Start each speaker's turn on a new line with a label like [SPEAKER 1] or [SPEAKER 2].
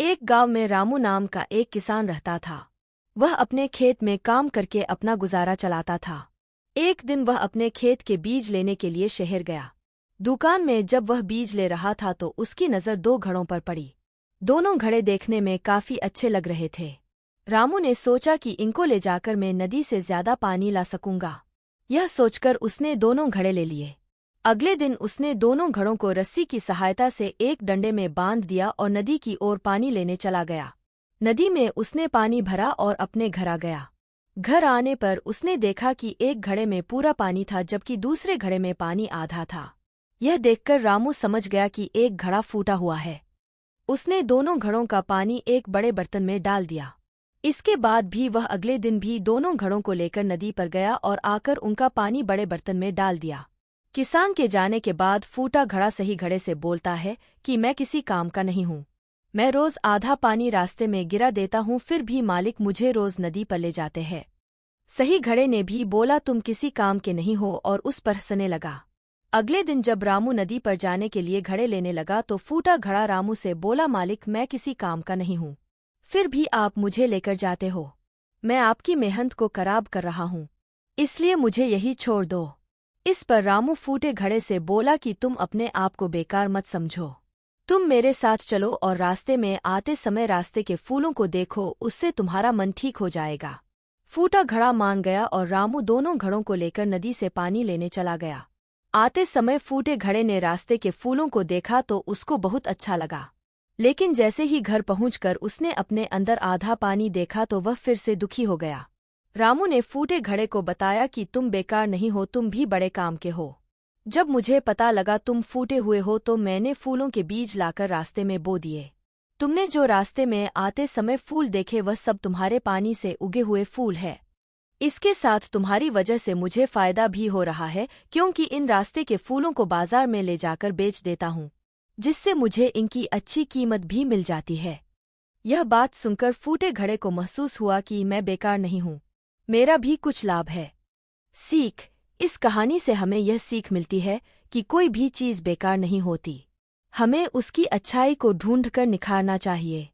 [SPEAKER 1] एक गांव में रामू नाम का एक किसान रहता था। वह अपने खेत में काम करके अपना गुजारा चलाता था। एक दिन वह अपने खेत के बीज लेने के लिए शहर गया। दुकान में जब वह बीज ले रहा था तो उसकी नज़र दो घड़ों पर पड़ी। दोनों घड़े देखने में काफी अच्छे लग रहे थे। रामू ने सोचा कि इनको ले जाकर मैं नदी से ज्यादा पानी ला सकूंगा। यह सोचकर उसने दोनों घड़े ले लिए। अगले दिन उसने दोनों घड़ों को रस्सी की सहायता से एक डंडे में बांध दिया और नदी की ओर पानी लेने चला गया। नदी में उसने पानी भरा और अपने घर आ गया। घर आने पर उसने देखा कि एक घड़े में पूरा पानी था जबकि दूसरे घड़े में पानी आधा था। यह देखकर रामू समझ गया कि एक घड़ा फूटा हुआ है। उसने दोनों घड़ों का पानी एक बड़े बर्तन में डाल दिया। इसके बाद भी वह अगले दिन भी दोनों घड़ों को लेकर नदी पर गया और आकर उनका पानी बड़े बर्तन में डाल दिया। किसान के जाने के बाद फूटा घड़ा सही घड़े से बोलता है कि मैं किसी काम का नहीं हूँ। मैं रोज आधा पानी रास्ते में गिरा देता हूँ, फिर भी मालिक मुझे रोज नदी पर ले जाते हैं। सही घड़े ने भी बोला तुम किसी काम के नहीं हो और उस पर हंसने लगा। अगले दिन जब रामू नदी पर जाने के लिए घड़े लेने लगा तो फूटा घड़ा रामू से बोला मालिक मैं किसी काम का नहीं हूँ, फिर भी आप मुझे लेकर जाते हो। मैं आपकी मेहनत को खराब कर रहा हूँ, इसलिए मुझे यही छोड़ दो। इस पर रामू फूटे घड़े से बोला कि तुम अपने आप को बेकार मत समझो। तुम मेरे साथ चलो और रास्ते में आते समय रास्ते के फूलों को देखो, उससे तुम्हारा मन ठीक हो जाएगा। फूटा घड़ा मान गया और रामू दोनों घड़ों को लेकर नदी से पानी लेने चला गया। आते समय फूटे घड़े ने रास्ते के फूलों को देखा तो उसको बहुत अच्छा लगा, लेकिन जैसे ही घर पहुंचकर उसने अपने अंदर आधा पानी देखा तो वह फिर से दुखी हो गया। रामू ने फूटे घड़े को बताया कि तुम बेकार नहीं हो, तुम भी बड़े काम के हो। जब मुझे पता लगा तुम फूटे हुए हो तो मैंने फूलों के बीज लाकर रास्ते में बो दिए। तुमने जो रास्ते में आते समय फूल देखे वह सब तुम्हारे पानी से उगे हुए फूल है। इसके साथ तुम्हारी वजह से मुझे फायदा भी हो रहा है, क्योंकि इन रास्ते के फूलों को बाजार में ले जाकर बेच देता हूँ, जिससे मुझे इनकी अच्छी कीमत भी मिल जाती है। यह बात सुनकर फूटे घड़े को महसूस हुआ कि मैं बेकार नहीं हूँ, मेरा भी कुछ लाभ है। सीख: इस कहानी से हमें यह सीख मिलती है कि कोई भी चीज़ बेकार नहीं होती। हमें उसकी अच्छाई को ढूंढकर निखारना चाहिए।